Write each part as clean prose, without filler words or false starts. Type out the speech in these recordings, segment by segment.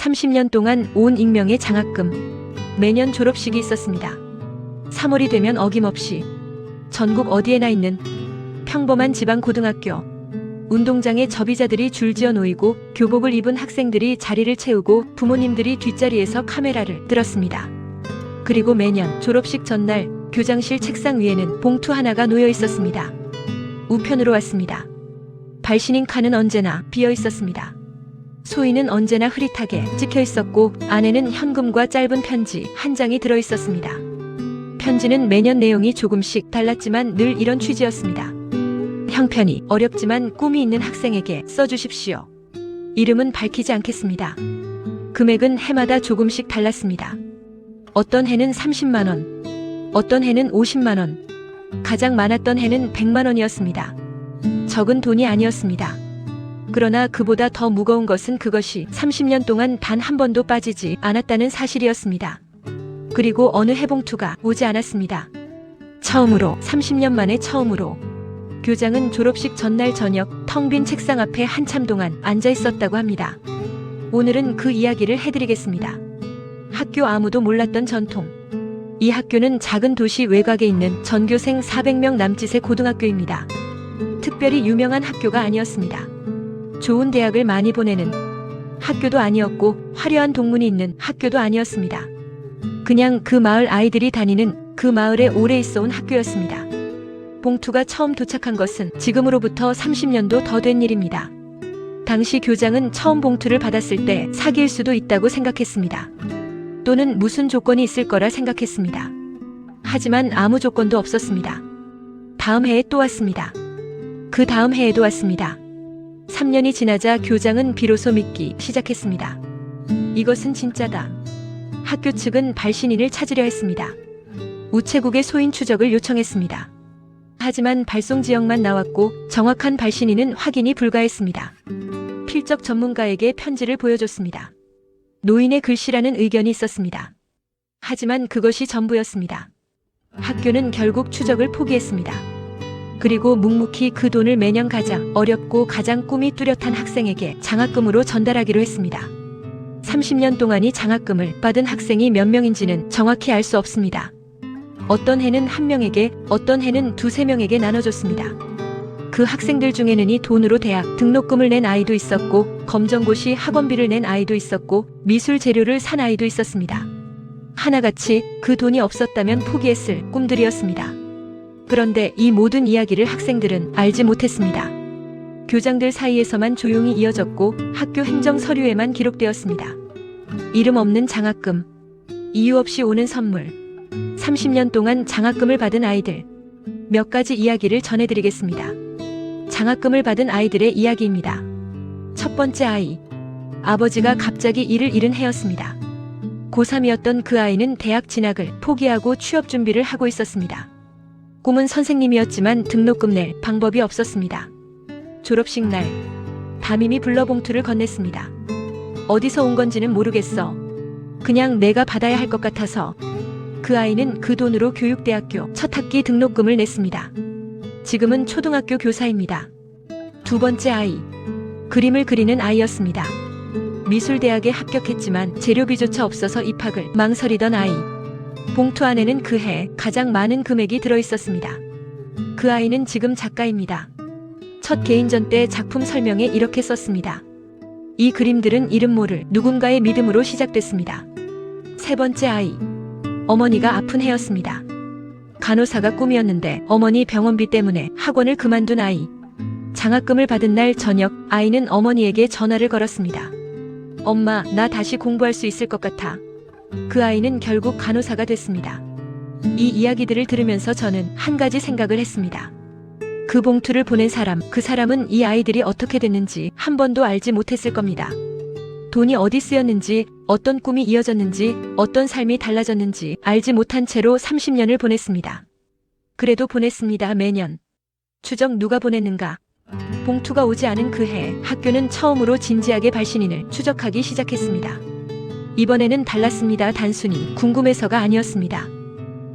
30년 동안 온 익명의 장학금. 매년 졸업식이 있었습니다. 3월이 되면 어김없이 전국 어디에나 있는 평범한 지방 고등학교 운동장에 접이자들이 줄지어 놓이고 교복을 입은 학생들이 자리를 채우고 부모님들이 뒷자리에서 카메라를 들었습니다. 그리고 매년 졸업식 전날 교장실 책상 위에는 봉투 하나가 놓여 있었습니다. 우편으로 왔습니다. 발신인 칸은 언제나 비어 있었습니다. 소인은 언제나 흐릿하게 찍혀 있었고 안에는 현금과 짧은 편지 한 장이 들어 있었습니다. 편지는 매년 내용이 조금씩 달랐지만 늘 이런 취지였습니다. 형편이 어렵지만 꿈이 있는 학생에게 써주십시오. 이름은 밝히지 않겠습니다. 금액은 해마다 조금씩 달랐습니다. 어떤 해는 30만 원, 어떤 해는 50만 원, 가장 많았던 해는 100만 원이었습니다. 적은 돈이 아니었습니다. 그러나 그보다 더 무거운 것은 그것이 30년 동안 단 한 번도 빠지지 않았다는 사실이었습니다. 그리고 어느 해봉투가 오지 않았습니다. 처음으로, 30년 만에 처음으로 교장은 졸업식 전날 저녁 텅 빈 책상 앞에 한참 동안 앉아 있었다고 합니다. 오늘은 그 이야기를 해드리겠습니다. 학교 아무도 몰랐던 전통. 이 학교는 작은 도시 외곽에 있는 전교생 400명 남짓의 고등학교입니다. 특별히 유명한 학교가 아니었습니다. 좋은 대학을 많이 보내는 학교도 아니었고 화려한 동문이 있는 학교도 아니었습니다. 그냥 그 마을 아이들이 다니는 그 마을에 오래 있어온 학교였습니다. 봉투가 처음 도착한 것은 지금으로부터 30년도 더 된 일입니다. 당시 교장은 처음 봉투를 받았을 때 사기일 수도 있다고 생각했습니다. 또는 무슨 조건이 있을 거라 생각했습니다. 하지만 아무 조건도 없었습니다. 다음 해에 또 왔습니다. 그 다음 해에도 왔습니다. 3년이 지나자 교장은 비로소 믿기 시작했습니다. 이것은 진짜다. 학교 측은 발신인을 찾으려 했습니다. 우체국에 소인 추적을 요청했습니다. 하지만 발송 지역만 나왔고 정확한 발신인은 확인이 불가했습니다. 필적 전문가에게 편지를 보여줬습니다. 노인의 글씨라는 의견이 있었습니다. 하지만 그것이 전부였습니다. 학교는 결국 추적을 포기했습니다. 그리고 묵묵히 그 돈을 매년 가장 어렵고 가장 꿈이 뚜렷한 학생에게 장학금으로 전달하기로 했습니다. 30년 동안이 장학금을 받은 학생이 몇 명인지는 정확히 알 수 없습니다. 어떤 해는 한 명에게, 어떤 해는 두세 명에게 나눠줬습니다. 그 학생들 중에는 이 돈으로 대학 등록금을 낸 아이도 있었고, 검정고시 학원비를 낸 아이도 있었고, 미술 재료를 산 아이도 있었습니다. 하나같이 그 돈이 없었다면 포기했을 꿈들이었습니다. 그런데 이 모든 이야기를 학생들은 알지 못했습니다. 교장들 사이에서만 조용히 이어졌고 학교 행정 서류에만 기록되었습니다. 이름 없는 장학금, 이유 없이 오는 선물, 30년 동안 장학금을 받은 아이들. 몇 가지 이야기를 전해드리겠습니다. 장학금을 받은 아이들의 이야기입니다. 첫 번째 아이. 아버지가 갑자기 일을 잃은 해였습니다. 고3이었던 그 아이는 대학 진학을 포기하고 취업 준비를 하고 있었습니다. 꿈은 선생님이었지만 등록금 낼 방법이 없었습니다. 졸업식 날, 담임이 불러 봉투를 건넸습니다. 어디서 온 건지는 모르겠어. 그냥 내가 받아야 할 것 같아서. 그 아이는 그 돈으로 교육대학교 첫 학기 등록금을 냈습니다. 지금은 초등학교 교사입니다. 두 번째 아이. 그림을 그리는 아이였습니다. 미술대학에 합격했지만 재료비조차 없어서 입학을 망설이던 아이. 봉투 안에는 그 해 가장 많은 금액이 들어있었습니다. 그 아이는 지금 작가입니다. 첫 개인전 때 작품 설명에 이렇게 썼습니다. 이 그림들은 이름 모를 누군가의 믿음으로 시작됐습니다. 세 번째 아이. 어머니가 아픈 해였습니다. 간호사가 꿈이었는데 어머니 병원비 때문에 학원을 그만둔 아이. 장학금을 받은 날 저녁 아이는 어머니에게 전화를 걸었습니다. 엄마, 나 다시 공부할 수 있을 것 같아. 그 아이는 결국 간호사가 됐습니다. 이 이야기들을 들으면서 저는 한 가지 생각을 했습니다. 그 봉투를 보낸 사람, 그 사람은 이 아이들이 어떻게 됐는지 한 번도 알지 못했을 겁니다. 돈이 어디 쓰였는지, 어떤 꿈이 이어졌는지, 어떤 삶이 달라졌는지 알지 못한 채로 30년을 보냈습니다. 그래도 보냈습니다. 매년. 추적 누가 보냈는가? 봉투가 오지 않은 그 해 학교는 처음으로 진지하게 발신인을 추적하기 시작했습니다. 이번에는 달랐습니다. 단순히 궁금해서가 아니었습니다.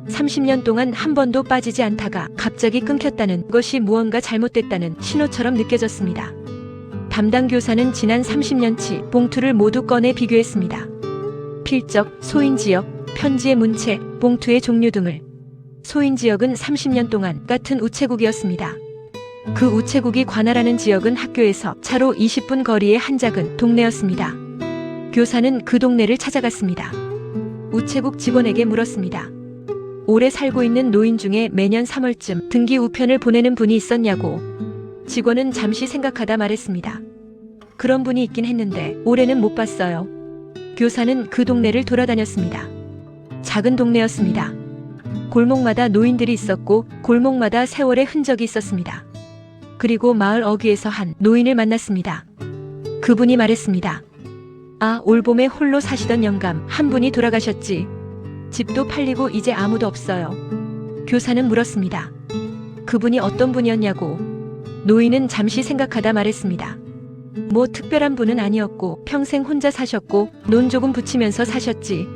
30년 동안 한 번도 빠지지 않다가 갑자기 끊겼다는 것이 무언가 잘못됐다는 신호처럼 느껴졌습니다. 담당 교사는 지난 30년치 봉투를 모두 꺼내 비교했습니다. 필적, 소인지역, 편지의 문체, 봉투의 종류 등을. 소인지역은 30년 동안 같은 우체국이었습니다. 그 우체국이 관할하는 지역은 학교에서 차로 20분 거리의 한 작은 동네였습니다. 교사는 그 동네를 찾아갔습니다. 우체국 직원에게 물었습니다. 오래 살고 있는 노인 중에 매년 3월쯤 등기 우편을 보내는 분이 있었냐고. 직원은 잠시 생각하다 말했습니다. 그런 분이 있긴 했는데 올해는 못 봤어요. 교사는 그 동네를 돌아다녔습니다. 작은 동네였습니다. 골목마다 노인들이 있었고 골목마다 세월의 흔적이 있었습니다. 그리고 마을 어귀에서 한 노인을 만났습니다. 그분이 말했습니다. 아, 올봄에 홀로 사시던 영감 한 분이 돌아가셨지. 집도 팔리고 이제 아무도 없어요. 교사는 물었습니다. 그분이 어떤 분이었냐고. 노인은 잠시 생각하다 말했습니다. 뭐 특별한 분은 아니었고 평생 혼자 사셨고 논 조금 붙이면서 사셨지.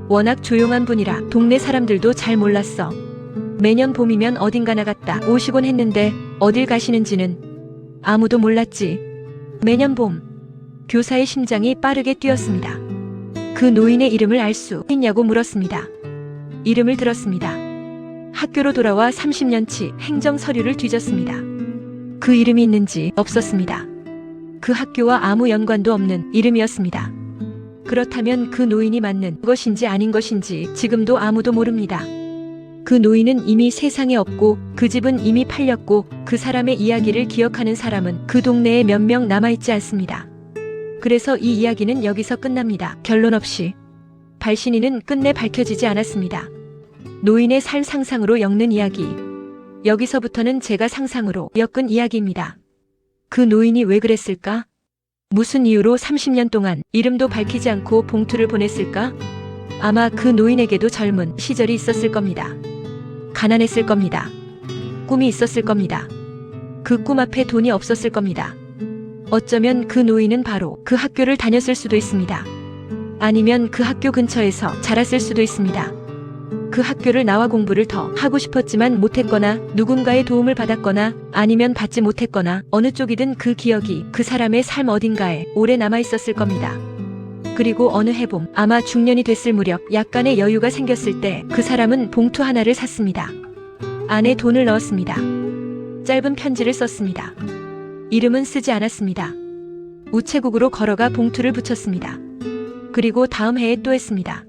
워낙 조용한 분이라 동네 사람들도 잘 몰랐어. 매년 봄이면 어딘가 나갔다 오시곤 했는데 어딜 가시는지는 아무도 몰랐지. 매년 봄. 교사의 심장이 빠르게 뛰었습니다. 그 노인의 이름을 알 수 있냐고 물었습니다. 이름을 들었습니다. 학교로 돌아와 30년치 행정 서류를 뒤졌습니다. 그 이름이 있는지 없었습니다. 그 학교와 아무 연관도 없는 이름이었습니다. 그렇다면 그 노인이 맞는 것인지 아닌 것인지 지금도 아무도 모릅니다. 그 노인은 이미 세상에 없고 그 집은 이미 팔렸고 그 사람의 이야기를 기억하는 사람은 그 동네에 몇 명 남아있지 않습니다. 그래서 이 이야기는 여기서 끝납니다. 결론 없이. 발신인은 끝내 밝혀지지 않았습니다. 노인의 삶 상상으로 엮는 이야기. 여기서부터는 제가 상상으로 엮은 이야기입니다. 그 노인이 왜 그랬을까? 무슨 이유로 30년 동안 이름도 밝히지 않고 봉투를 보냈을까? 아마 그 노인에게도 젊은 시절이 있었을 겁니다. 가난했을 겁니다. 꿈이 있었을 겁니다. 그 꿈 앞에 돈이 없었을 겁니다. 어쩌면 그 노인은 바로 그 학교를 다녔을 수도 있습니다. 아니면 그 학교 근처에서 자랐을 수도 있습니다. 그 학교를 나와 공부를 더 하고 싶었지만 못했거나 누군가의 도움을 받았거나 아니면 받지 못했거나 어느 쪽이든 그 기억이 그 사람의 삶 어딘가에 오래 남아있었을 겁니다. 그리고 어느 해봄 아마 중년이 됐을 무렵 약간의 여유가 생겼을 때 그 사람은 봉투 하나를 샀습니다. 안에 돈을 넣었습니다. 짧은 편지를 썼습니다. 이름은 쓰지 않았습니다. 우체국으로 걸어가 봉투를 붙였습니다. 그리고 다음 해에 또 했습니다.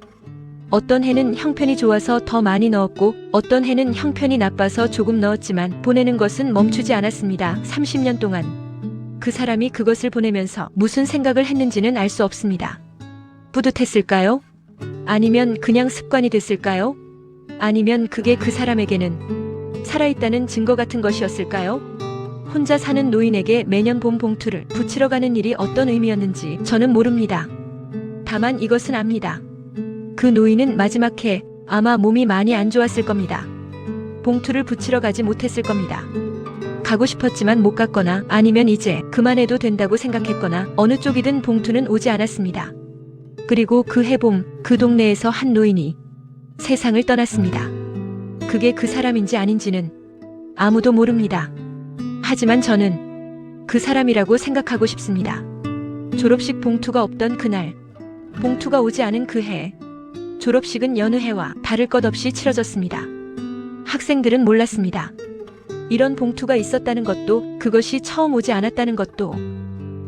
어떤 해는 형편이 좋아서 더 많이 넣었고 어떤 해는 형편이 나빠서 조금 넣었지만 보내는 것은 멈추지 않았습니다. 30년 동안. 그 사람이 그것을 보내면서 무슨 생각을 했는지는 알 수 없습니다. 뿌듯했을까요? 아니면 그냥 습관이 됐을까요? 아니면 그게 그 사람에게는 살아있다는 증거 같은 것이었을까요? 혼자 사는 노인에게 매년 봄 봉투를 붙이러 가는 일이 어떤 의미였는지 저는 모릅니다. 다만 이것은 압니다. 그 노인은 마지막 해 아마 몸이 많이 안 좋았을 겁니다. 봉투를 붙이러 가지 못했을 겁니다. 가고 싶었지만 못 갔거나 아니면 이제 그만해도 된다고 생각했거나 어느 쪽이든 봉투는 오지 않았습니다. 그리고 그 해봄 그 동네에서 한 노인이 세상을 떠났습니다. 그게 그 사람인지 아닌지는 아무도 모릅니다. 하지만 저는 그 사람이라고 생각하고 싶습니다. 졸업식 봉투가 없던 그날, 봉투가 오지 않은 그 해, 졸업식은 여느 해와 다를 것 없이 치러졌습니다. 학생들은 몰랐습니다. 이런 봉투가 있었다는 것도, 그것이 처음 오지 않았다는 것도.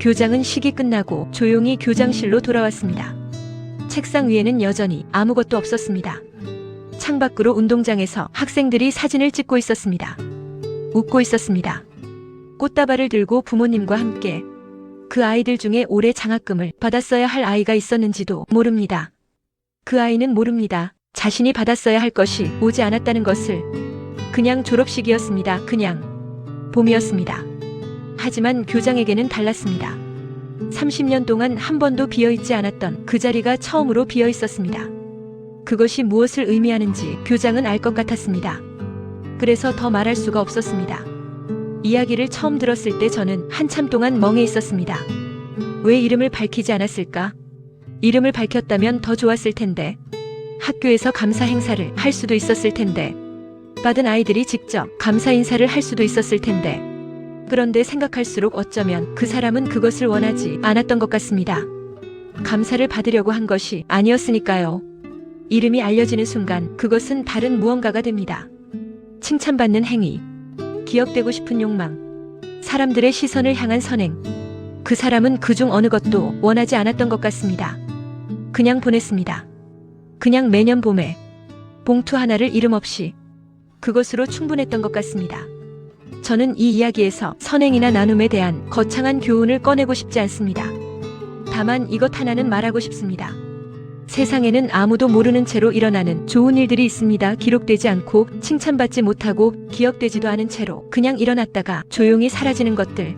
교장은 식이 끝나고 조용히 교장실로 돌아왔습니다. 책상 위에는 여전히 아무것도 없었습니다. 창밖으로 운동장에서 학생들이 사진을 찍고 있었습니다. 웃고 있었습니다. 꽃다발을 들고 부모님과 함께. 그 아이들 중에 올해 장학금을 받았어야 할 아이가 있었는지도 모릅니다. 그 아이는 모릅니다. 자신이 받았어야 할 것이 오지 않았다는 것을. 그냥 졸업식이었습니다. 그냥 봄이었습니다. 하지만 교장에게는 달랐습니다. 30년 동안 한 번도 비어있지 않았던 그 자리가 처음으로 비어 있었습니다. 그것이 무엇을 의미하는지 교장은 알 것 같았습니다. 그래서 더 말할 수가 없었습니다. 이야기를 처음 들었을 때 저는 한참 동안 멍해 있었습니다. 왜 이름을 밝히지 않았을까? 이름을 밝혔다면 더 좋았을 텐데. 학교에서 감사 행사를 할 수도 있었을 텐데. 받은 아이들이 직접 감사 인사를 할 수도 있었을 텐데. 그런데 생각할수록 어쩌면 그 사람은 그것을 원하지 않았던 것 같습니다. 감사를 받으려고 한 것이 아니었으니까요. 이름이 알려지는 순간 그것은 다른 무언가가 됩니다. 칭찬받는 행위, 기억되고 싶은 욕망, 사람들의 시선을 향한 선행. 그 사람은 그중 어느 것도 원하지 않았던 것 같습니다. 그냥 보냈습니다. 그냥 매년 봄에 봉투 하나를 이름 없이 그것으로 충분했던 것 같습니다. 저는 이 이야기에서 선행이나 나눔에 대한 거창한 교훈을 꺼내고 싶지 않습니다. 다만 이것 하나는 말하고 싶습니다. 세상에는 아무도 모르는 채로 일어나는 좋은 일들이 있습니다. 기록되지 않고 칭찬받지 못하고 기억되지도 않은 채로 그냥 일어났다가 조용히 사라지는 것들.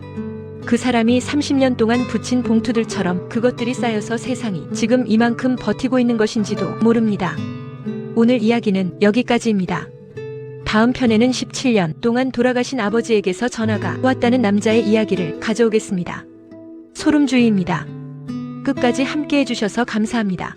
그 사람이 30년 동안 붙인 봉투들처럼 그것들이 쌓여서 세상이 지금 이만큼 버티고 있는 것인지도 모릅니다. 오늘 이야기는 여기까지입니다. 다음 편에는 17년 동안 돌아가신 아버지에게서 전화가 왔다는 남자의 이야기를 가져오겠습니다. 소름주의입니다. 끝까지 함께 해주셔서 감사합니다.